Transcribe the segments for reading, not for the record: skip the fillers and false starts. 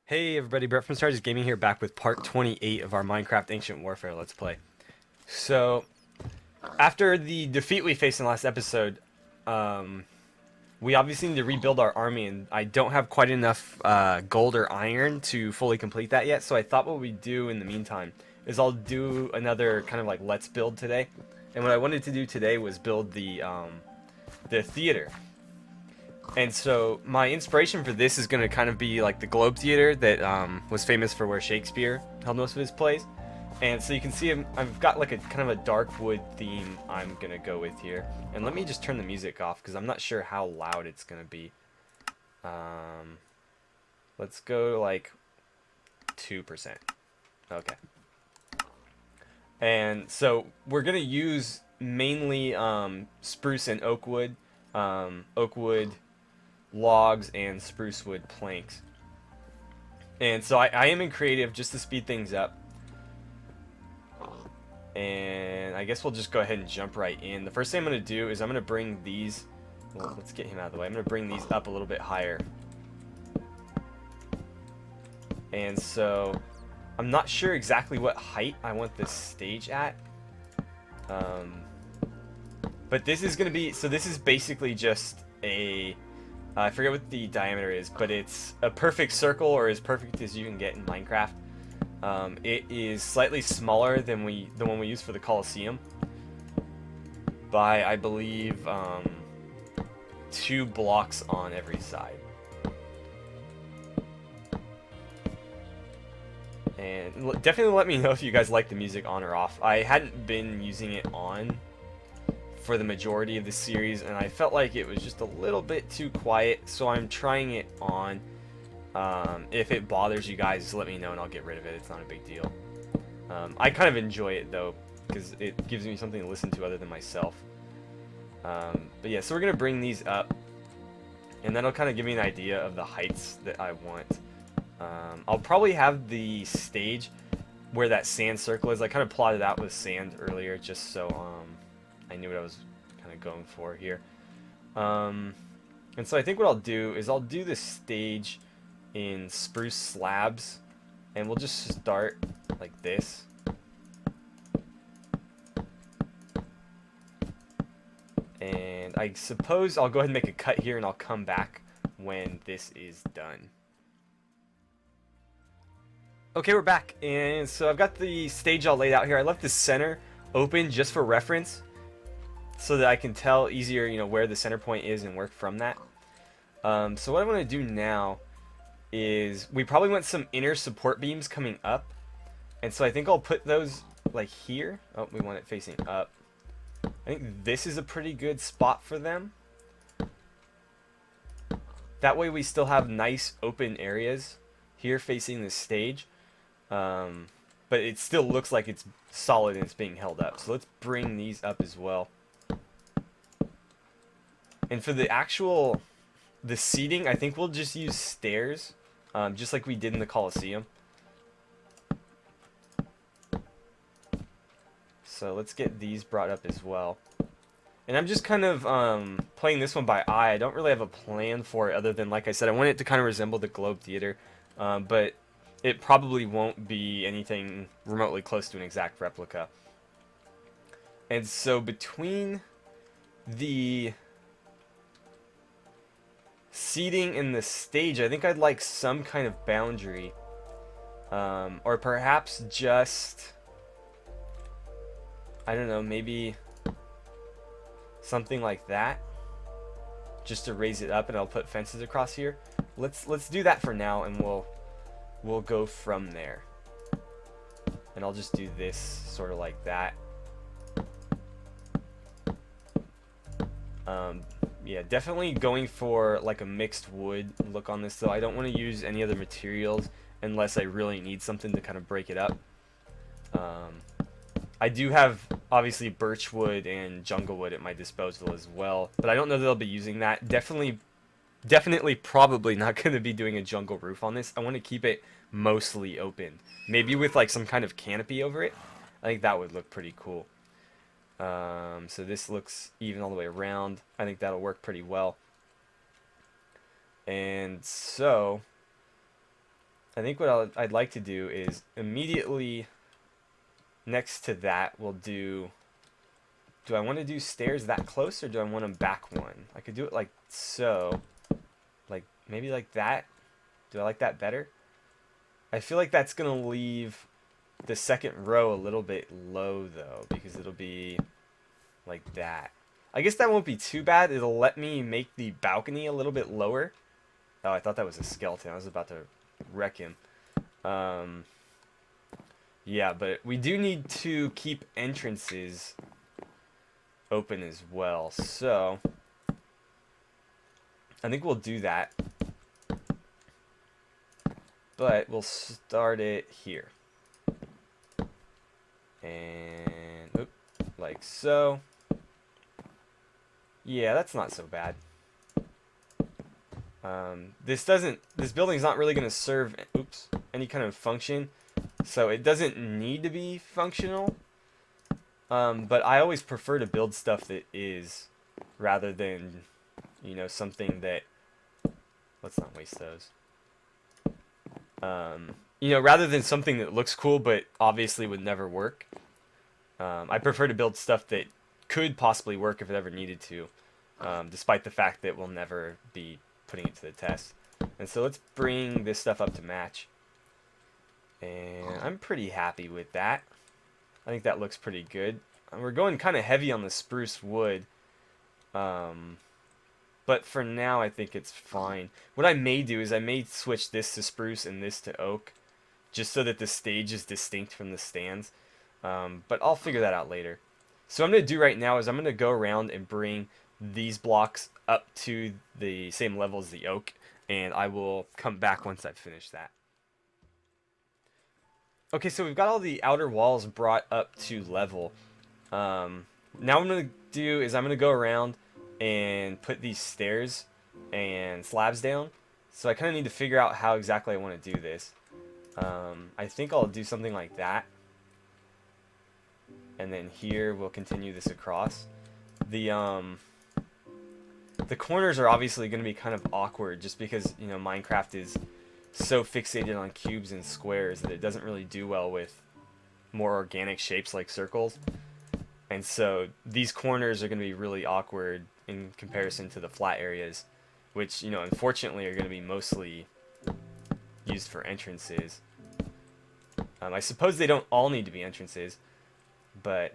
Hey everybody, Brett from Stars Gaming here, back with part 28 of our Minecraft Ancient Warfare Let's Play. So, after the defeat we faced in the last episode, we obviously need to rebuild our army, and I don't have quite enough gold or iron to fully complete that yet, so I thought what we'd do in the meantime is I'll do another kind of like let's build today. And what I wanted to do today was build the theater. And so my inspiration for this is going to kind of be like the Globe Theater that was famous for where Shakespeare held most of his plays. And so you can see I've got like a kind of a dark wood theme I'm going to go with here. And let me just turn the music off because I'm not sure how loud it's going to be. Let's go like 2%. Okay. And so we're going to use mainly spruce and oak wood. Oak wood logs and spruce wood planks. And so I am in creative just to speed things up. And I guess we'll just go ahead and jump right in. The first thing I'm going to do is I'm going to bring these, well, let's get him out of the way. I'm going to bring these up a little bit higher. And so I'm not sure exactly what height I want this stage at. But this is going to be, so this is basically just a, I forget what the diameter is, but it's a perfect circle, or as perfect as you can get in Minecraft. It is slightly smaller than the one we used for the Colosseum by, I believe, 2 blocks on every side. And definitely let me know if you guys like the music on or off. I hadn't been using it on for the majority of the series, and I felt like it was just a little bit too quiet, so I'm trying it on. If it bothers you guys, let me know and I'll get rid of it. It's not a big deal. I kind of enjoy it though, because it gives me something to listen to other than myself. But yeah, so we're going to bring these up, and that'll kind of give me an idea of the heights that I want. I'll probably have the stage where that sand circle is. I kind of plotted out with sand earlier just so I knew what I was kind of going for here. And so I think what I'll do is I'll do the stage in spruce slabs, and we'll just start like this. And I suppose I'll go ahead and make a cut here, and I'll come back when this is done. Okay, we're back, and so I've got the stage all laid out here. I left the center open just for reference, so that I can tell easier, you know, where the center point is and work from that. So what I want to do now is we probably want some inner support beams coming up, and so I think I'll put those like here. Oh, we want it facing up. I think this is a pretty good spot for them. That way we still have nice open areas here facing the stage, but it still looks like it's solid and it's being held up. So let's bring these up as well. And for the seating, I think we'll just use stairs, just like we did in the Colosseum. So let's get these brought up as well. And I'm just kind of playing this one by eye. I don't really have a plan for it other than, like I said, I want it to kind of resemble the Globe Theater, but it probably won't be anything remotely close to an exact replica. And so between the seating and the stage, I think I'd like some kind of boundary, or perhaps just, I don't know, maybe something like that, just to raise it up, and I'll put fences across here. Let's do that for now, and we'll go from there. And I'll just do this sort of like that. Yeah, definitely going for like a mixed wood look on this, though. I don't want to use any other materials unless I really need something to kind of break it up. I do have, obviously, birch wood and jungle wood at my disposal as well, but I don't know that I'll be using that. Definitely probably not going to be doing a jungle roof on this. I want to keep it mostly open. Maybe with like some kind of canopy over it. I think that would look pretty cool. So this looks even all the way around. I think that'll work pretty well. And so I think what I'd like to do is immediately next to that we'll do I want to do stairs that close, or do I want them back one? I could do it like so, like maybe like that. Do I like that better? I feel like that's gonna leave the second row a little bit low though, because it'll be like that. I guess that won't be too bad. It'll let me make the balcony a little bit lower. Oh, I thought that was a skeleton. I was about to wreck him. Yeah, but we do need to keep entrances open as well. So I think we'll do that. But we'll start it here. And like so. Yeah, that's not so bad. This building's not really going to serve any kind of function, so it doesn't need to be functional. But I always prefer to build stuff that is, rather than, something that, let's not waste those. Rather than something that looks cool but obviously would never work. I prefer to build stuff that could possibly work if it ever needed to, despite the fact that we'll never be putting it to the test. And so let's bring this stuff up to match. And I'm pretty happy with that. I think that looks pretty good. We're going kind of heavy on the spruce wood. But for now, I think it's fine. What I may do is I may switch this to spruce and this to oak, just so that the stage is distinct from the stands. But I'll figure that out later. So what I'm going to do right now is I'm going to go around and bring these blocks up to the same level as the oak, and I will come back once I've finished that. Okay, so we've got all the outer walls brought up to level. Now what I'm going to do is I'm going to go around and put these stairs and slabs down. So I kind of need to figure out how exactly I want to do this. I think I'll do something like that. And then here we'll continue this across. The corners are obviously going to be kind of awkward just because, Minecraft is so fixated on cubes and squares that it doesn't really do well with more organic shapes like circles. And so these corners are going to be really awkward in comparison to the flat areas, which, unfortunately are going to be mostly used for entrances. I suppose they don't all need to be entrances, but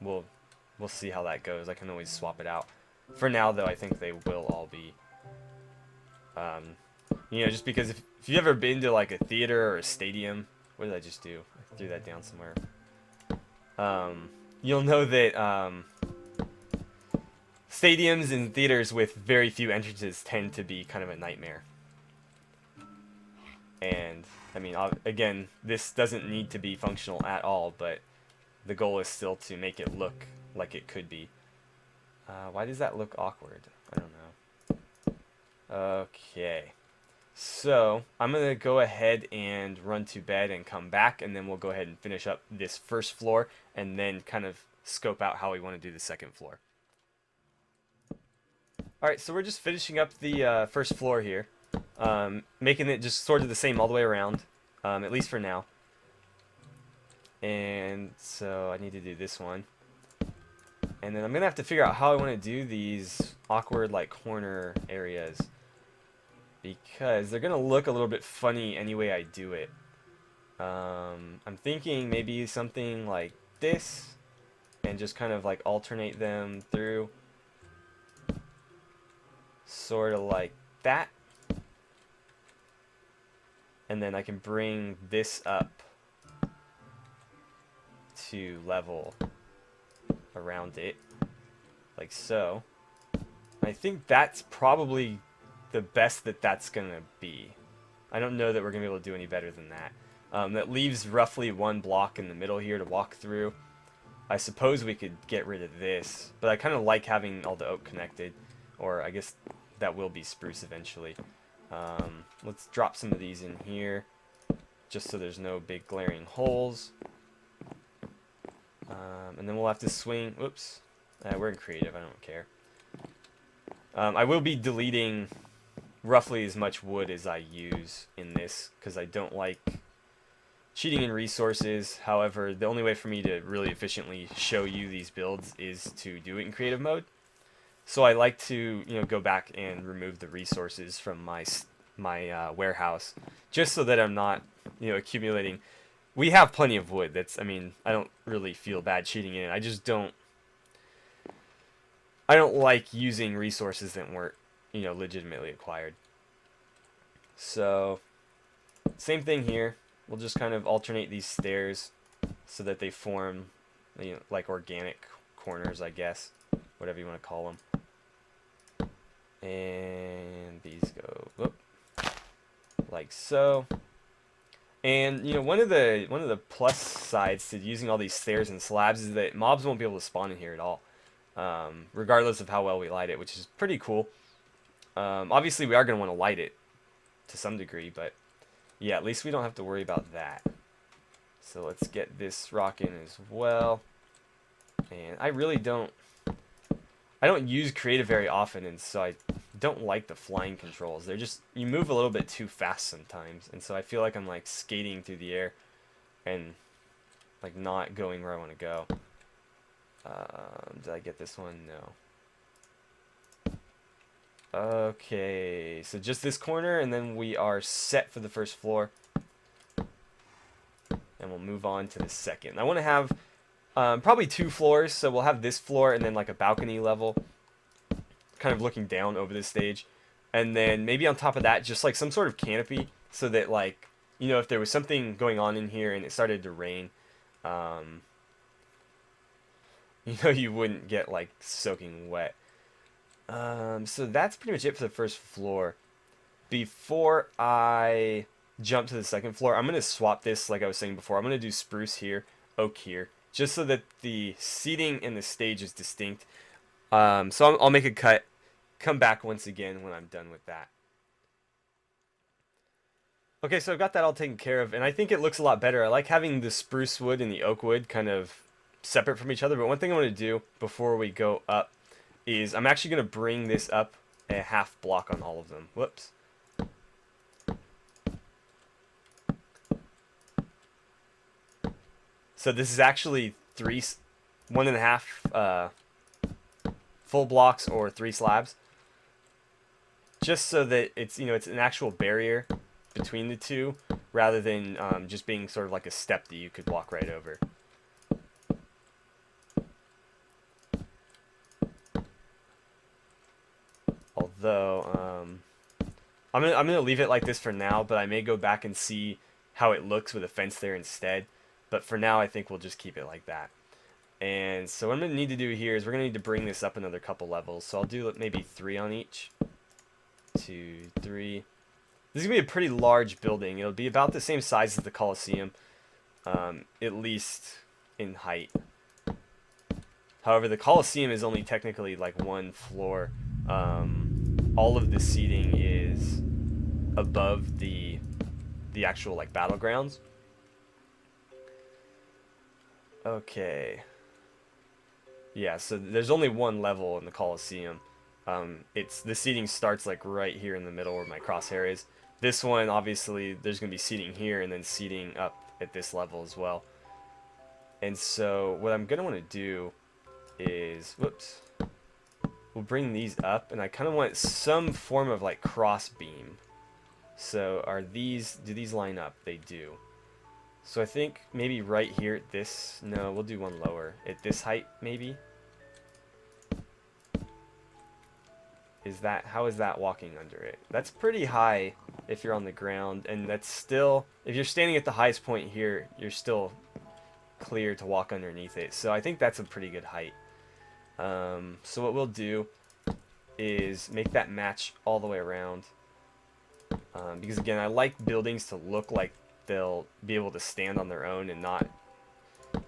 we'll see how that goes. I can always swap it out. For now, though, I think they will all be. Just because if you've ever been to like a theater or a stadium, what did I just do? I threw that down somewhere. You'll know that stadiums and theaters with very few entrances tend to be kind of a nightmare. And I mean, again, this doesn't need to be functional at all, but the goal is still to make it look like it could be. Why does that look awkward? I don't know. Okay. So, I'm going to go ahead and run to bed and come back, and then we'll go ahead and finish up this first floor, and then kind of scope out how we want to do the second floor. Alright, so we're just finishing up the first floor here. Making it just sort of the same all the way around, at least for now. And so I need to do this one. And then I'm going to have to figure out how I want to do these awkward like corner areas, because they're going to look a little bit funny any way I do it. I'm thinking maybe something like this, and just kind of like alternate them through. Sort of like that. And then I can bring this up to level around it, like so. I think that's probably the best that's gonna be. I don't know that we're gonna be able to do any better than that. That leaves roughly one block in the middle here to walk through. I suppose we could get rid of this, but I kind of like having all the oak connected, or I guess that will be spruce eventually. Let's drop some of these in here, just so there's no big glaring holes. And then we'll have to swing. Whoops. We're in creative. I don't care. I will be deleting roughly as much wood as I use in this, because I don't like cheating in resources. However, the only way for me to really efficiently show you these builds is to do it in creative mode. So I like to, go back and remove the resources from my warehouse, just so that I'm not, accumulating. We have plenty of wood. I don't really feel bad cheating in it. I just don't. I don't like using resources that weren't, legitimately acquired. So, same thing here. We'll just kind of alternate these stairs so that they form, like organic corners, I guess, whatever you want to call them. And these go whoop, like so. And one of the plus sides to using all these stairs and slabs is that mobs won't be able to spawn in here at all, regardless of how well we light it, which is pretty cool. Obviously, we are going to want to light it to some degree, but yeah, at least we don't have to worry about that. So let's get this rocking as well. And I don't use creative very often, and so I don't like the flying controls. They're just, you move a little bit too fast sometimes, and so I feel like I'm like skating through the air and like not going where I want to go. Did I get this one? No. Okay, so just this corner, and then we are set for the first floor. And we'll move on to the second. I want to have probably 2 floors, so we'll have this floor and then like a balcony level, kind of looking down over the stage. And then maybe on top of that, just like some sort of canopy, so that like, if there was something going on in here and it started to rain, you wouldn't get like soaking wet. So that's pretty much it for the first floor. Before I jump to the second floor, I'm going to swap this, like I was saying before. I'm going to do spruce here, oak here, just so that the seating in the stage is distinct. So I'll make a cut, come back once again when I'm done with that. Okay, so I've got that all taken care of, and I think it looks a lot better. I like having the spruce wood and the oak wood kind of separate from each other, but one thing I want to do before we go up is I'm actually going to bring this up a half block on all of them. Whoops. So this is actually 1.5 full blocks or 3 slabs, just so that it's it's an actual barrier between the two, rather than just being sort of like a step that you could walk right over. Although I'm gonna leave it like this for now, but I may go back and see how it looks with a fence there instead. But for now, I think we'll just keep it like that. And so what I'm gonna need to do here is we're gonna need to bring this up another couple levels. So I'll do maybe 3 on each. 2, 3. This is gonna be a pretty large building. It'll be about the same size as the Colosseum, at least in height. However, the Colosseum is only technically like 1 floor. All of the seating is above the actual like battlegrounds. Okay. Yeah, so there's only 1 level in the Colosseum. The seating starts like right here in the middle where my crosshair is. This one, obviously, there's gonna be seating here and then seating up at this level as well. And so what I'm gonna want to do is, whoops. We'll bring these up, and I kind of want some form of like cross beam. So do these line up? They do. So I think maybe right here at this, no, we'll do one lower. At this height, maybe? How is that walking under it? That's pretty high if you're on the ground, and that's still, if you're standing at the highest point here, you're still clear to walk underneath it. So I think that's a pretty good height. So what we'll do is make that match all the way around, because again, I like buildings to look like they'll be able to stand on their own and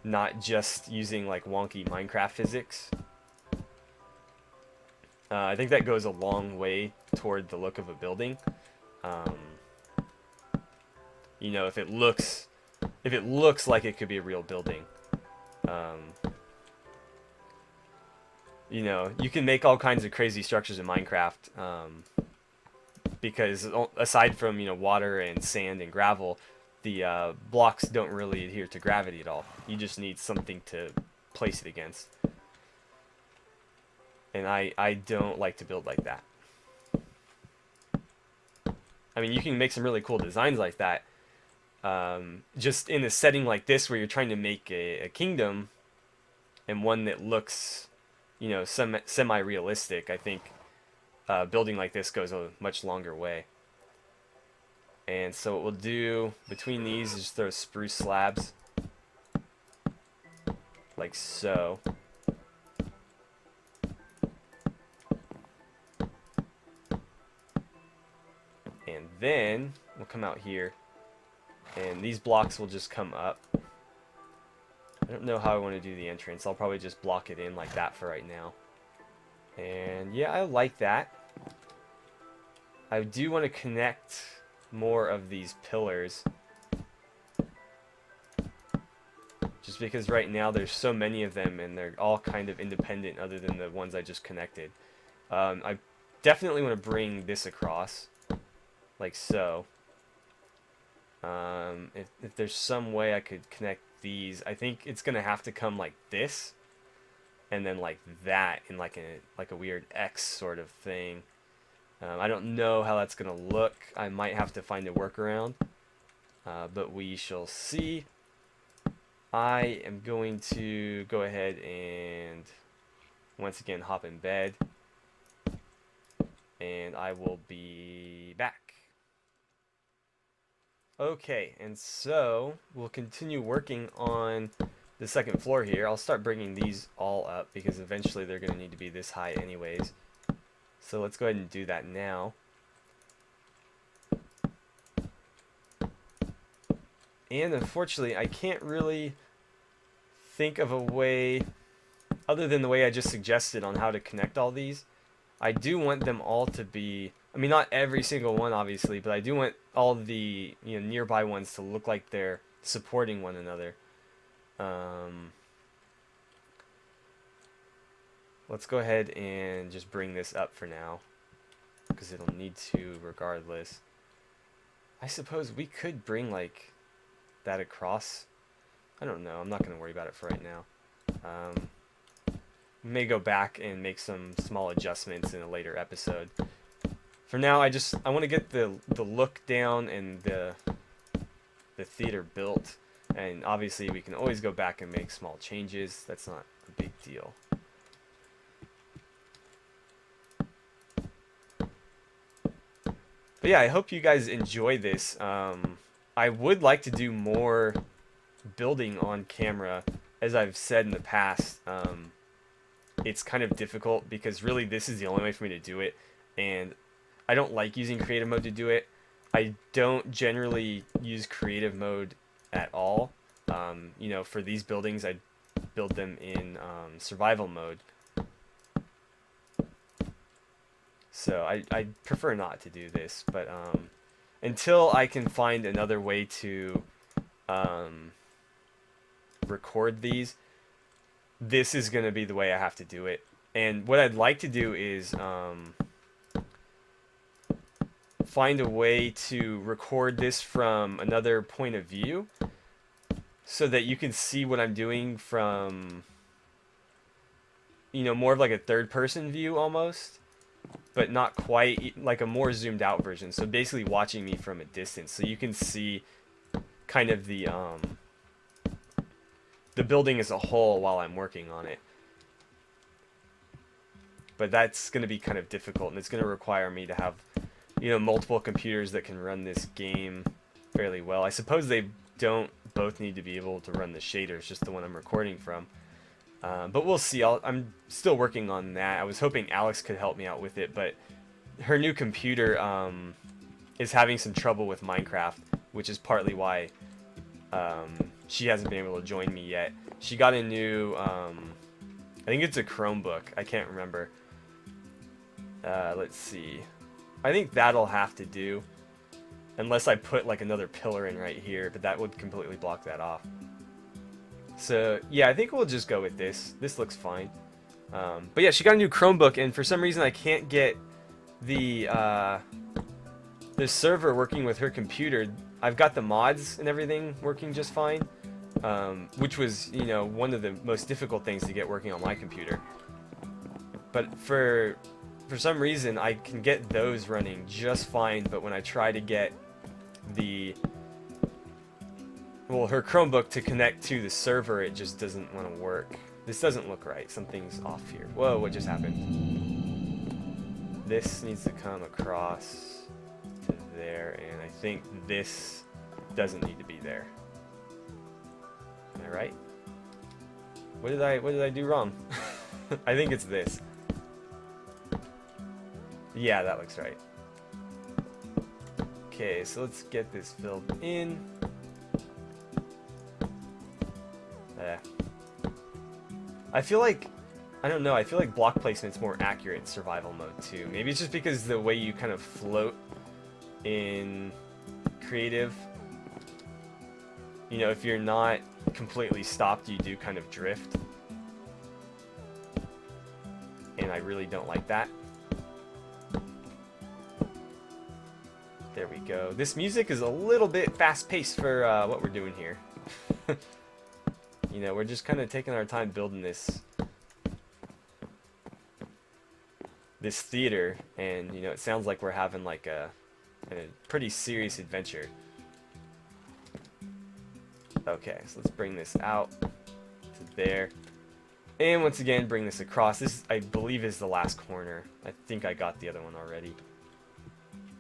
not just using like wonky Minecraft physics. I think that goes a long way toward the look of a building. If it looks like it could be a real building. You can make all kinds of crazy structures in Minecraft, because aside from, you know, water and sand and gravel, the blocks don't really adhere to gravity at all. You just need something to place it against. And I don't like to build like that. I mean, you can make some really cool designs like that. Just in a setting like this where you're trying to make a kingdom and one that looks, you know, semi-realistic, I think building like this goes a much longer way. And so what we'll do between these is just throw spruce slabs like so. And then we'll come out here and these blocks will just come up. I don't know how I want to do the entrance. I'll probably just block it in like that for right now. And yeah, I like that. I do want to connect more of these pillars. Just because right now there's so many of them and they're all kind of independent other than the ones I just connected. I definitely want to bring this across. Like so. If there's some way I could connect these, I think it's gonna have to come like this, and then like that in like a weird X sort of thing. I don't know how that's gonna look. I might have to find a workaround, but we shall see. I am going to go ahead and once again hop in bed, and I will be back. Okay, and so we'll continue working on the second floor here. I'll start bringing these all up because eventually they're going to need to be this high anyways. So let's go ahead and do that now. And unfortunately, I can't really think of a way other than the way I just suggested on how to connect all these. I do want them all to be, I mean, not every single one obviously, but I do want all the, you know, nearby ones to look like they're supporting one another. Let's go ahead and just bring this up for now because it'll need to regardless. I suppose we could bring like that across. I don't know. I'm not going to worry about it for right now. We may go back and make some small adjustments in a later episode. For now, I want to get the look down and the theater built, and obviously we can always go back and make small changes. That's not a big deal. But yeah, I hope you guys enjoy this. I would like to do more building on camera, as I've said in the past. It's kind of difficult because really this is the only way for me to do it, and I don't like using creative mode to do it. I don't generally use creative mode at all. You know, for these buildings, I build them in survival mode. So I prefer not to do this, but until I can find another way to record these, this is going to be the way I have to do it. And what I'd like to do is find a way to record this from another point of view so that you can see what I'm doing from, you know, more of like a third person view almost, but not quite, like a more zoomed out version. So basically watching me from a distance so you can see kind of the building as a whole while I'm working on it. But that's going to be kind of difficult, and it's going to require me to have, you know, multiple computers that can run this game fairly well. I suppose they don't both need to be able to run the shaders, just the one I'm recording from. But we'll see. I'm still working on that. I was hoping Alex could help me out with it, but her new computer is having some trouble with Minecraft, which is partly why she hasn't been able to join me yet. She got a new, I think it's a Chromebook. I can't remember. Let's see. I think that'll have to do, unless I put like another pillar in right here, but that would completely block that off. So yeah, I think we'll just go with this. This looks fine. But yeah, she got a new Chromebook, and for some reason I can't get the the server working with her computer, I've got the mods and everything working just fine, which was, you know, one of the most difficult things to get working on my computer. But for some reason, I can get those running just fine, but when I try to get her Chromebook to connect to the server, it just doesn't want to work. This doesn't look right. Something's off here. Whoa, what just happened? This needs to come across to there, and I think this doesn't need to be there. Am I right? What did I do wrong? I think it's this. Yeah, that looks right. Okay, so let's get this filled in. I feel like, I don't know, I feel like block placement's more accurate in survival mode too. Maybe it's just because the way you kind of float in creative. You know, if you're not completely stopped, you do kind of drift. And I really don't like that. There we go. This music is a little bit fast-paced for what we're doing here. You know, we're just kind of taking our time building this theater, and you know, it sounds like we're having like a pretty serious adventure. Okay, so let's bring this out to there, and once again bring this across. This, I believe, is the last corner. I think I got the other one already.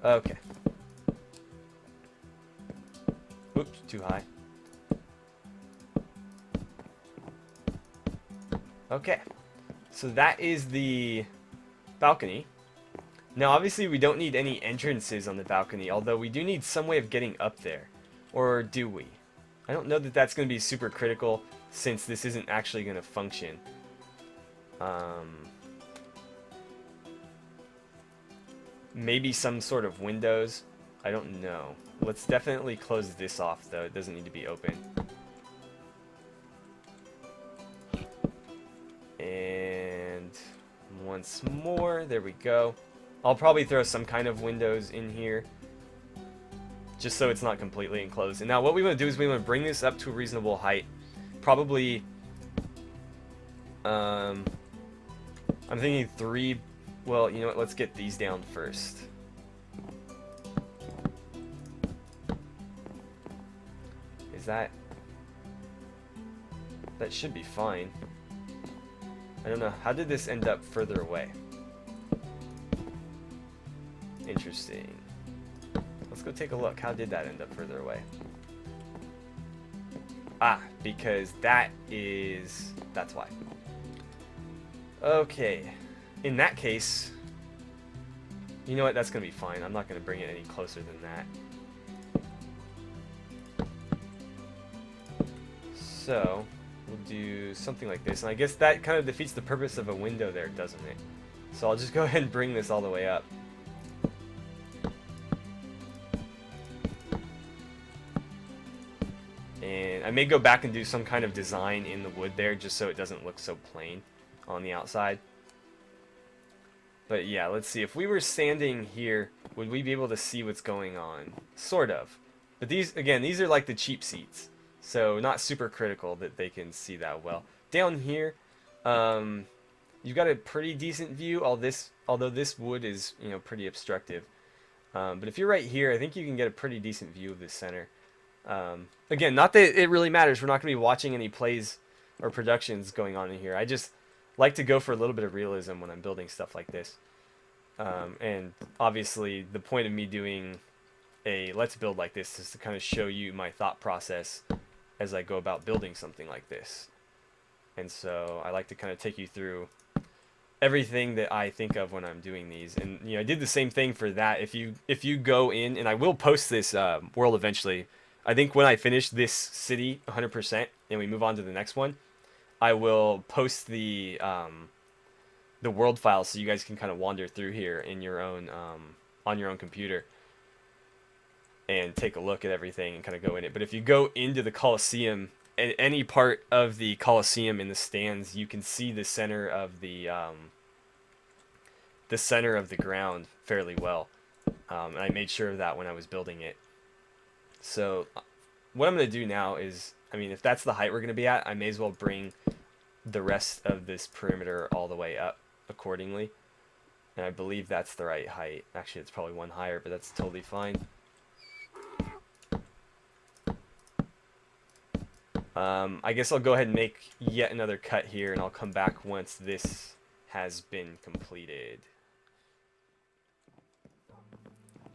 Okay. Oops, too high. Okay, so that is the balcony. Now obviously we don't need any entrances on the balcony, although we do need some way of getting up there. Or do we? I don't know that that's going to be super critical since this isn't actually going to function. Maybe some sort of windows. I don't know. Let's definitely close this off though. It doesn't need to be open. And once more, there we go. I'll probably throw some kind of windows in here just so it's not completely enclosed. And now what we want to do is we want to bring this up to a reasonable height. Probably, I'm thinking 3, well, you know what, let's get these down first. Is that should be fine. I don't know. How did this end up further away? Interesting. Let's go take a look. How did that end up further away? Ah, because that's why. Okay. In that case, you know what? That's going to be fine. I'm not going to bring it any closer than that. So we'll do something like this, and I guess that kind of defeats the purpose of a window there, doesn't it? So I'll just go ahead and bring this all the way up. And I may go back and do some kind of design in the wood there, just so it doesn't look so plain on the outside. But yeah, let's see. If we were standing here, would we be able to see what's going on? Sort of. But these, again, these are like the cheap seats. So not super critical that they can see that well. Down here, you've got a pretty decent view. Although this wood is, you know, pretty obstructive. But if you're right here, I think you can get a pretty decent view of the center. Again, not that it really matters. We're not going to be watching any plays or productions going on in here. I just like to go for a little bit of realism when I'm building stuff like this. And obviously, the point of me doing a let's build like this is to kind of show you my thought process as I go about building something like this. And so I like to kind of take you through everything that I think of when I'm doing these. And you know, I did the same thing for that. If you go in, and I will post this world eventually. I think when I finish this city 100% and we move on to the next one, I will post the world file so you guys can kind of wander through here in your own on your own computer and take a look at everything and kind of go in it. But if you go into the Colosseum, at any part of the Colosseum in the stands, you can see the center of the ground fairly well. And I made sure of that when I was building it. So what I'm going to do now is, I mean, if that's the height we're going to be at, I may as well bring the rest of this perimeter all the way up accordingly. And I believe that's the right height. Actually, it's probably one higher, but that's totally fine. I guess I'll go ahead and make yet another cut here, and I'll come back once this has been completed.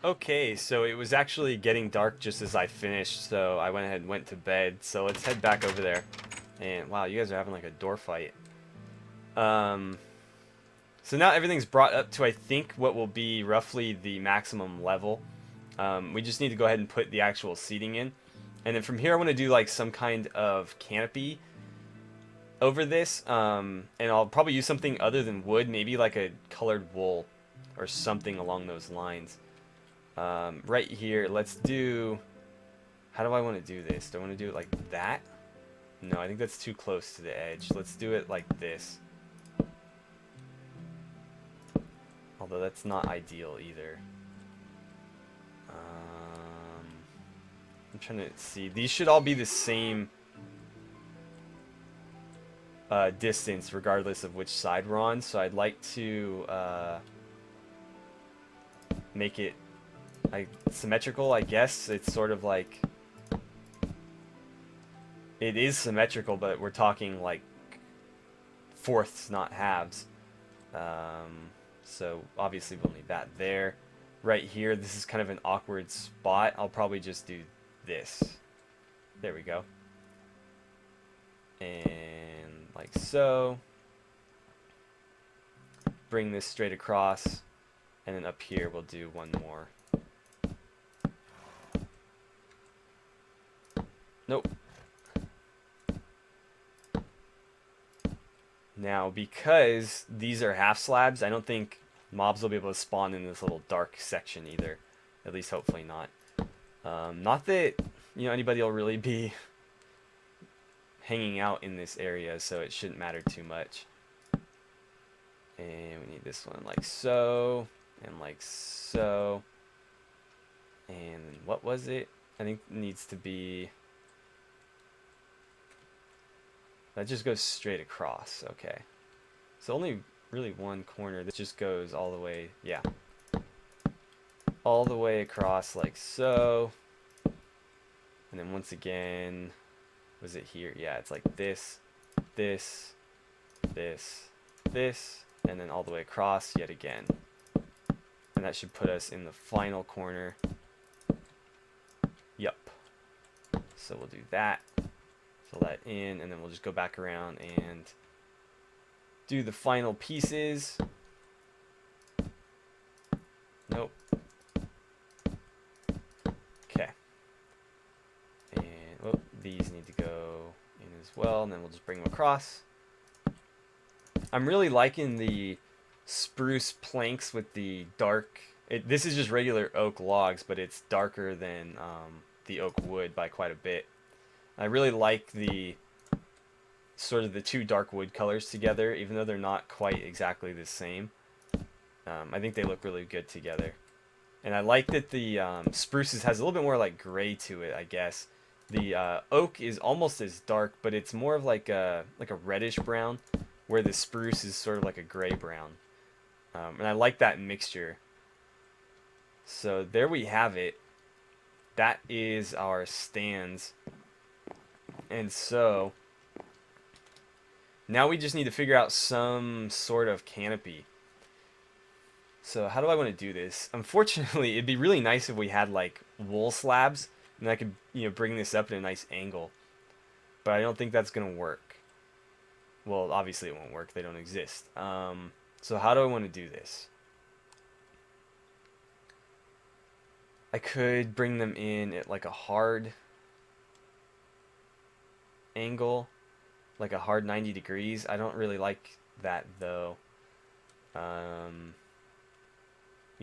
Okay, so it was actually getting dark just as I finished, so I went ahead and went to bed. So let's head back over there. And wow, you guys are having like a door fight. So now everything's brought up to, I think, what will be roughly the maximum level. We just need to go ahead and put the actual seating in. And then from here I want to do like some kind of canopy over this. And I'll probably use something other than wood, maybe like a colored wool or something along those lines. Right here, let's do... How do I want to do this? Do I want to do it like that? No, I think that's too close to the edge. Let's do it like this. Although that's not ideal either. I'm trying to see. These should all be the same distance regardless of which side we're on. So I'd like to make it symmetrical, I guess. It's sort of like... It is symmetrical, but we're talking like fourths, not halves. So obviously we'll need that there. Right here, this is kind of an awkward spot. I'll probably just do this. There we go. And like so. Bring this straight across. And then up here we'll do one more. Nope. Now, because these are half slabs, I don't think mobs will be able to spawn in this little dark section either. At least hopefully not. Not that, you know, anybody will really be hanging out in this area, so it shouldn't matter too much. And we need this one like so, and like so. And what was it? I think it needs to be... That just goes straight across. Okay. So only really one corner. This just goes all the way, yeah. All the way across like so. And then once again, was it here? Yeah, it's like this, this, this, this, and then all the way across yet again. And that should put us in the final corner. Yup. So we'll do that. Fill that in, and then we'll just go back around and do the final pieces. Nope. Okay. And oh, these need to go in as well, and then we'll just bring them across. I'm really liking the spruce planks with the dark... this is just regular oak logs, but it's darker than the oak wood by quite a bit. I really like the sort of the two dark wood colors together, even though they're not quite exactly the same. I think they look really good together. And I like that the spruces has a little bit more like gray to it, I guess. The oak is almost as dark, but it's more of like a reddish brown, where the spruce is sort of like a gray brown. And I like that mixture. So there we have it. That is our stands. And so now we just need to figure out some sort of canopy. So how do I want to do this? Unfortunately, it'd be really nice if we had like wool slabs, and I could, you know, bring this up at a nice angle. But I don't think that's gonna work. Well, obviously it won't work. They don't exist. So how do I want to do this? I could bring them in at like a hard angle, like a hard 90 degrees. I don't really like that though. You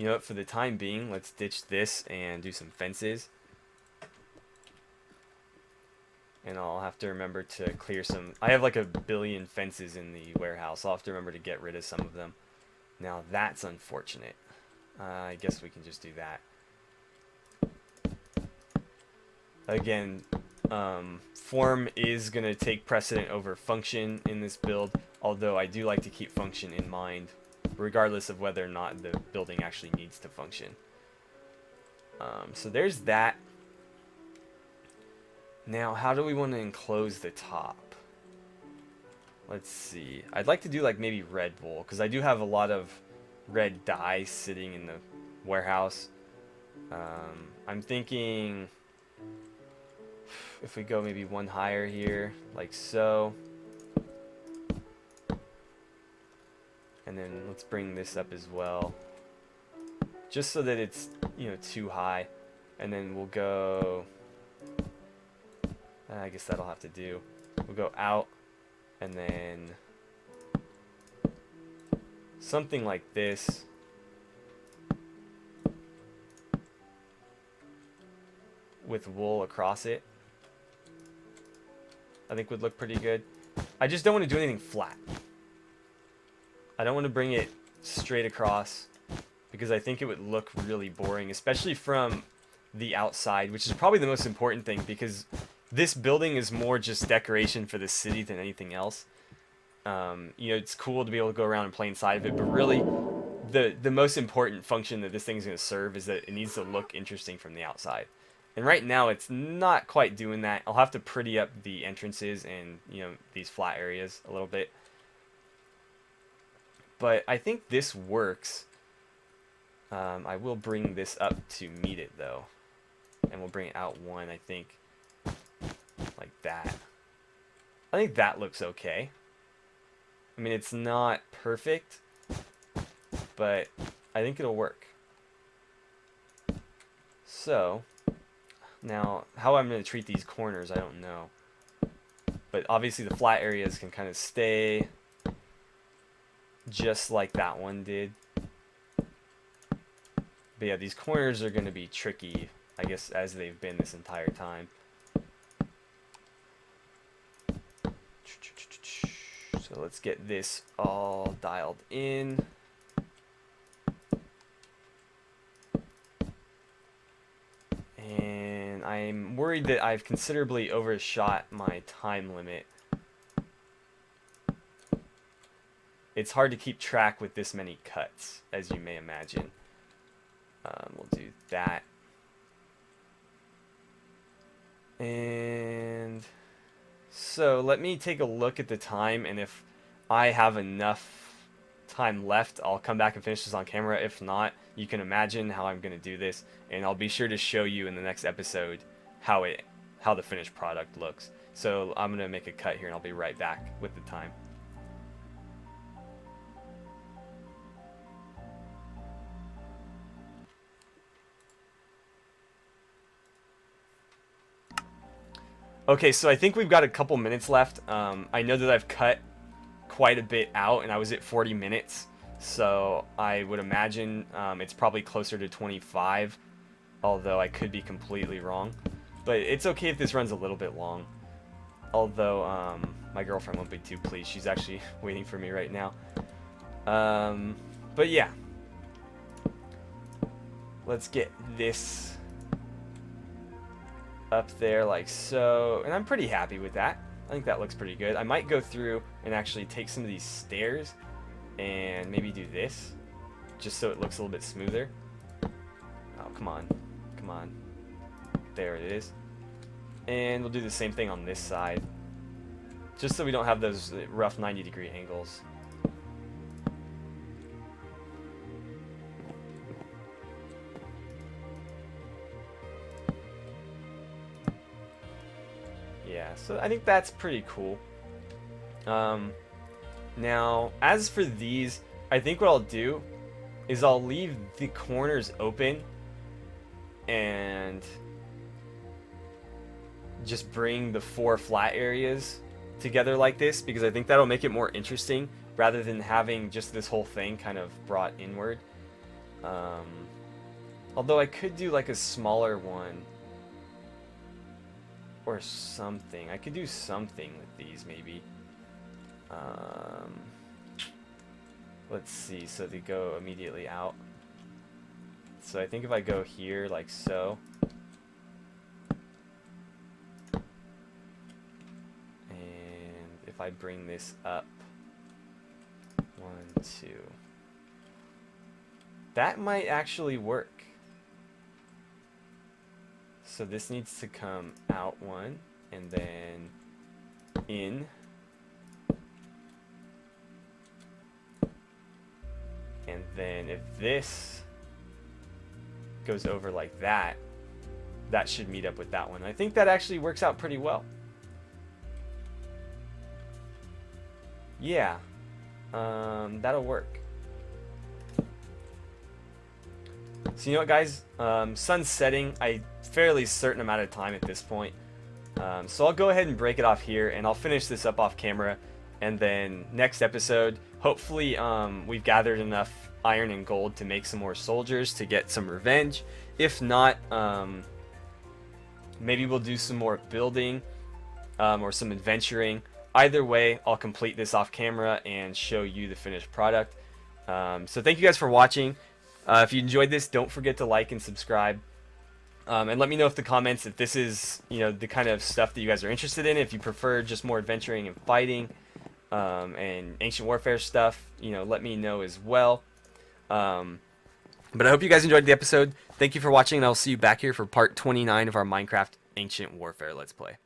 know what, for the time being, let's ditch this and do some fences. And I'll have to remember to clear some... I have like a billion fences in the warehouse. I'll have to remember to get rid of some of them. Now that's unfortunate. I guess we can just do that. Again, form is going to take precedent over function in this build, although I do like to keep function in mind, regardless of whether or not the building actually needs to function. So there's that. Now, how do we want to enclose the top? Let's see. I'd like to do like maybe red wool, because I do have a lot of red dye sitting in the warehouse. I'm thinking if we go maybe one higher here, like so. And then let's bring this up as well, just so that it's, you know, too high. And then we'll go, I guess that'll have to do. We'll go out, and then something like this. With wool across it, I think would look pretty good. I just don't want to do anything flat. I don't want to bring it straight across, because I think it would look really boring, especially from the outside, which is probably the most important thing, because this building is more just decoration for the city than anything else. You know, it's cool to be able to go around and play inside of it, but really the most important function that this thing's going to serve is that it needs to look interesting from the outside. And right now it's not quite doing that. I'll have to pretty up the entrances and, you know, these flat areas a little bit. But I think this works. I will bring this up to meet it though. And we'll bring it out one, I think. Like that. I think that looks okay. I mean, it's not perfect, but I think it'll work. So, now, how I'm going to treat these corners, I don't know. But obviously the flat areas can kind of stay just like that one did. But yeah, these corners are going to be tricky, I guess, as they've been this entire time. So let's get this all dialed in. And I'm worried that I've considerably overshot my time limit. It's hard to keep track with this many cuts, as you may imagine. We'll do that. And so let me take a look at the time, and if I have enough time left, I'll come back and finish this on camera. If not, you can imagine how I'm going to do this, and I'll be sure to show you in the next episode how the finished product looks. So I'm going to make a cut here, and I'll be right back with the time. Okay, so I think we've got a couple minutes left. I know that I've cut quite a bit out, and I was at 40 minutes. So I would imagine it's probably closer to 25, although I could be completely wrong. But it's okay if this runs a little bit long. Although my girlfriend won't be too pleased. She's actually waiting for me right now. But yeah. Let's get this up there like so, and I'm pretty happy with that. I think that looks pretty good. I might go through and actually take some of these stairs and maybe do this just so it looks a little bit smoother. Oh, come on. Come on. There it is. And we'll do the same thing on this side, just so we don't have those rough 90-degree angles. Yeah, so I think that's pretty cool. Now, as for these, I think what I'll do is I'll leave the corners open and just bring the 4 flat areas together like this, because I think that'll make it more interesting rather than having just this whole thing kind of brought inward. Although I could do like a smaller one or something. I could do something with these maybe. Let's see, so they go immediately out. So I think if I go here like so, and if I bring this up 1, 2, that might actually work. So this needs to come out 1 and then in. And then if this goes over like that, that should meet up with that one. I think that actually works out pretty well. Yeah, that'll work. So you know what, guys? Sun's setting. I'm fairly certain amount of time at this point. So I'll go ahead and break it off here, and I'll finish this up off camera. And then next episode, hopefully we've gathered enough iron and gold to make some more soldiers to get some revenge. If not, maybe we'll do some more building or some adventuring. Either way, I'll complete this off camera and show you the finished product. So thank you guys for watching. If you enjoyed this, don't forget to like and subscribe. And let me know if the comments if this is, you know, the kind of stuff that you guys are interested in. If you prefer just more adventuring and fighting and ancient warfare stuff, you know, let me know as well. But I hope you guys enjoyed the episode. Thank you for watching, and I'll see you back here for part 29 of our Minecraft Ancient Warfare Let's Play.